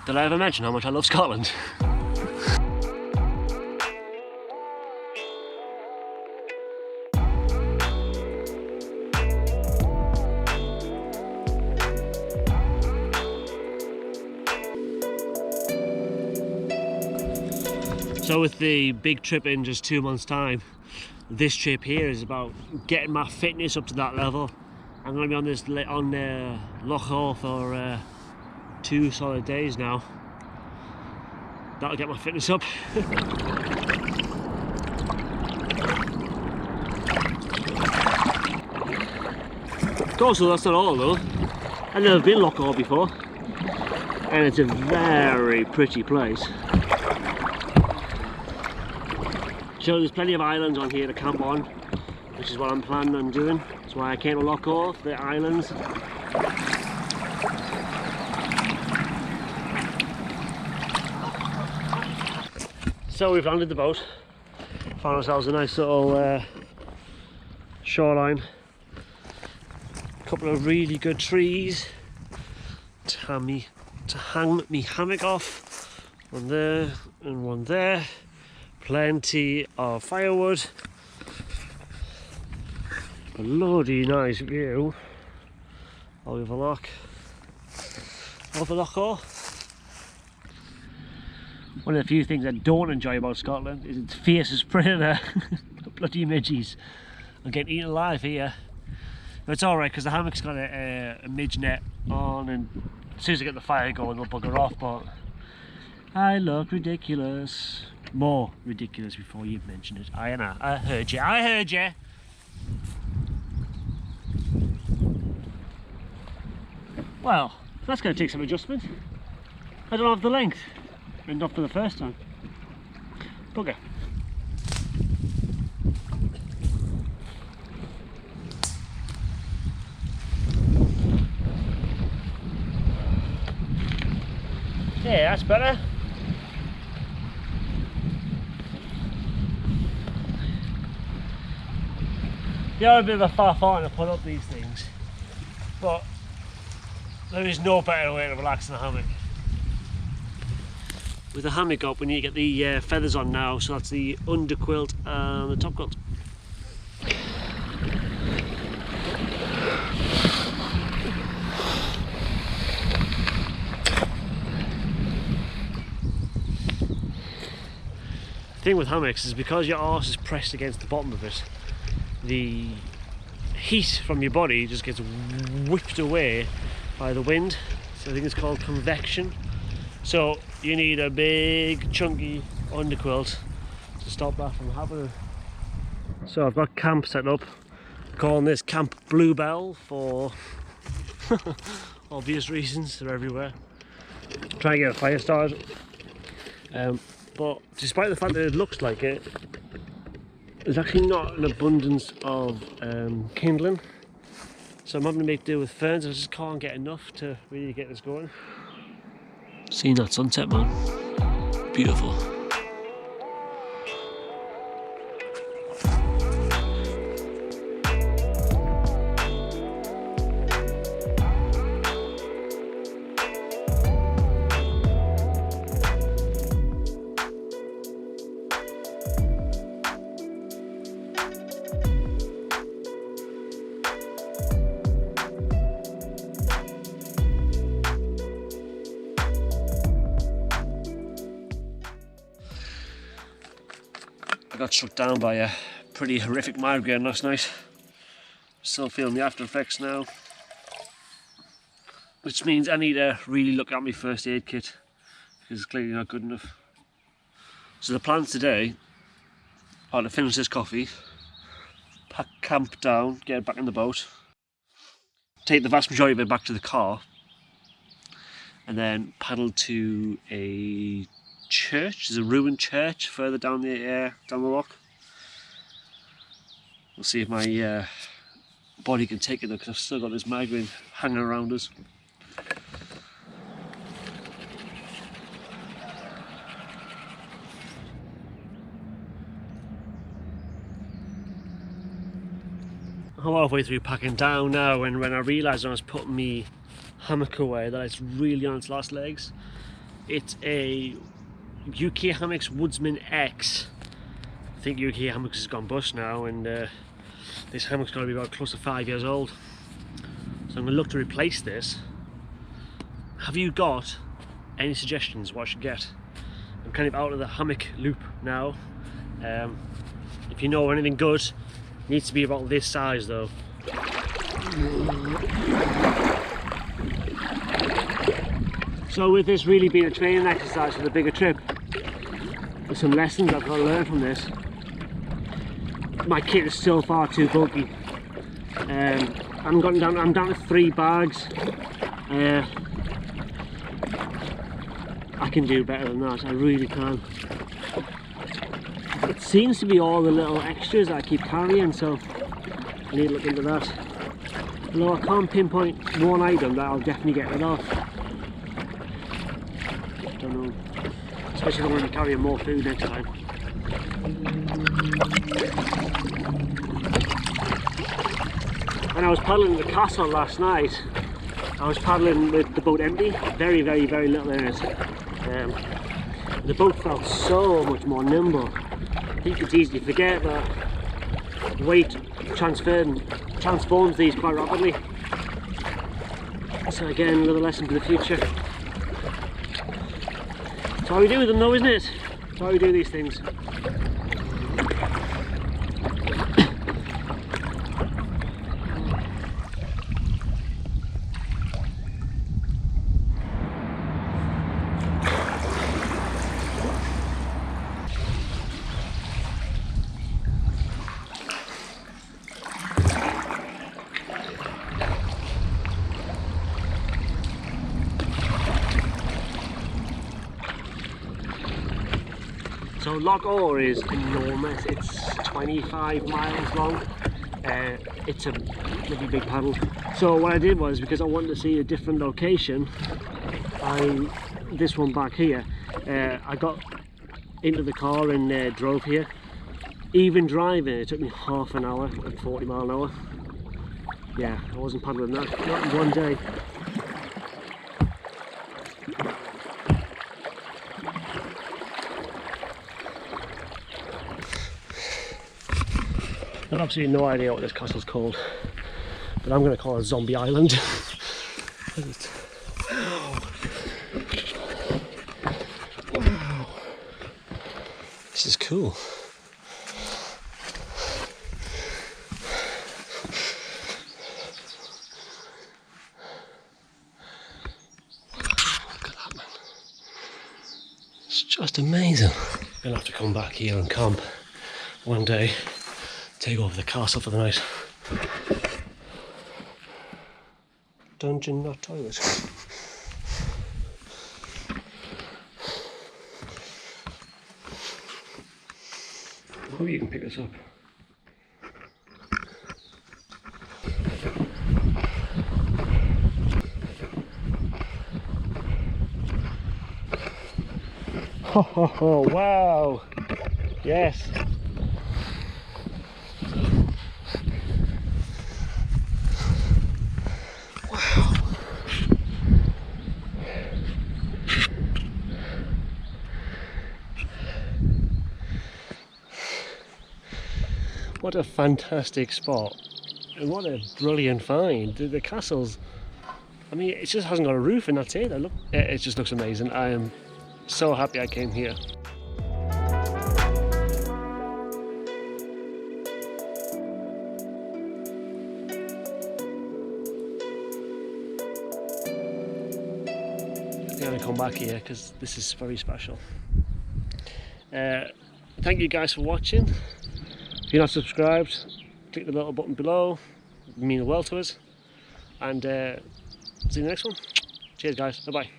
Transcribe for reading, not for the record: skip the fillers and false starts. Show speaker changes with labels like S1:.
S1: Did I ever mention how much I love Scotland? So with the big trip in just 2 months' time, this trip here is about getting my fitness up to that level. I'm going to be on this Loch Awe for 2 solid days now. That'll get my fitness up. Also, that's not all though. I've never been Loch Awe before, and it's a very pretty place. So there's plenty of islands on here to camp on, which is what I'm planning on doing. That's why I came to Loch Awe, the islands. So we've landed the boat, found ourselves a nice little shoreline, a couple of really good trees to hang me hammock off, one there and one there. Plenty of firewood, a bloody nice view of the Loch Awe. One of the few things I don't enjoy about Scotland is its fiercest predator, the bloody midges. I'm getting eaten alive here. But it's alright because the hammock's got a midge net on, and as soon as I get the fire going they'll bugger off, but I look ridiculous. More ridiculous before you mention it. I heard you, I heard you. Well, that's going to take some adjustment. I don't have the length, and not for the first time. Bugger. Yeah, that's better. You are a bit of a farfar to put up these things, but there is no better way to relax than a hammock. With the hammock up, we need to get the feathers on now, so that's the underquilt and the top quilt. The thing with hammocks is because your arse is pressed against the bottom of it, the heat from your body just gets whipped away by the wind. So I think it's called convection. So you need a big chunky underquilt to stop that from happening. So I've got camp set up, calling this Camp Bluebell for obvious reasons, they're everywhere. Trying to get a fire started. But despite the fact that it looks like it, there's actually not an abundance of kindling, so I'm having to make do with ferns. I just can't get enough to really get this going. Seeing that sunset, man, beautiful. I got struck down by a pretty horrific migraine last night. Still feeling the after effects now, which means I need to really look at my first aid kit because it's clearly not good enough. So the plans today are to finish this coffee, pack camp down, get it back in the boat, take the vast majority of it back to the car, and then paddle to a church. There's a ruined church further down the loch. We'll see if my body can take it though, because I've still got this migraine hanging around us. I'm halfway through packing down now, and when I realised when I was putting my hammock away that it's really on its last legs. It's a UK Hammocks Woodsman X. I think UK Hammocks has gone bust now, and this hammock's got to be about close to 5 years old. So I'm going to look to replace this. Have you got any suggestions what I should get? I'm kind of out of the hammock loop now. If you know anything good, it needs to be about this size though. So with this really being a training exercise for the bigger trip, there's some lessons I've got to learn from this. My kit is still far too bulky. I'm down to 3 bags. I can do better than that, I really can. It seems to be all the little extras that I keep carrying, so I need to look into that. Although I can't pinpoint one item that I'll definitely get rid of. Don't know. Especially if I'm going to be carrying more food next time. When I was paddling the castle last night, I was paddling with the boat empty, very little in it. The boat felt so much more nimble. I think it's easy to forget that weight transforms these quite rapidly. So again, another lesson for the future. That's how we do with them though, isn't it? That's how we do these things. So Loch Awe is enormous, it's 25 miles long, it's a really big paddle. So what I did was, because I wanted to see a different location, this one back here, I got into the car and drove here. Even driving, it took me half an hour at 40 miles an hour. Yeah, I wasn't paddling that, not in one day. I've absolutely no idea what this castle's called, but I'm going to call it Zombie Island. Wow. Wow. This is cool. Look at that, man. It's just amazing. I'm going to have to come back here and camp one day. Take over the castle for the night. Dungeon, not toilet. I hope you can pick this up. Ho ho ho, wow! Yes! What a fantastic spot, and what a brilliant find. The castle's, I mean, it just hasn't got a roof and that's it. It just looks amazing. I am so happy I came here. I'm going to come back here because this is very special. Thank you guys for watching. If you're not subscribed, click the little button below. It would mean the world to us. And see you in the next one. Cheers guys, bye bye.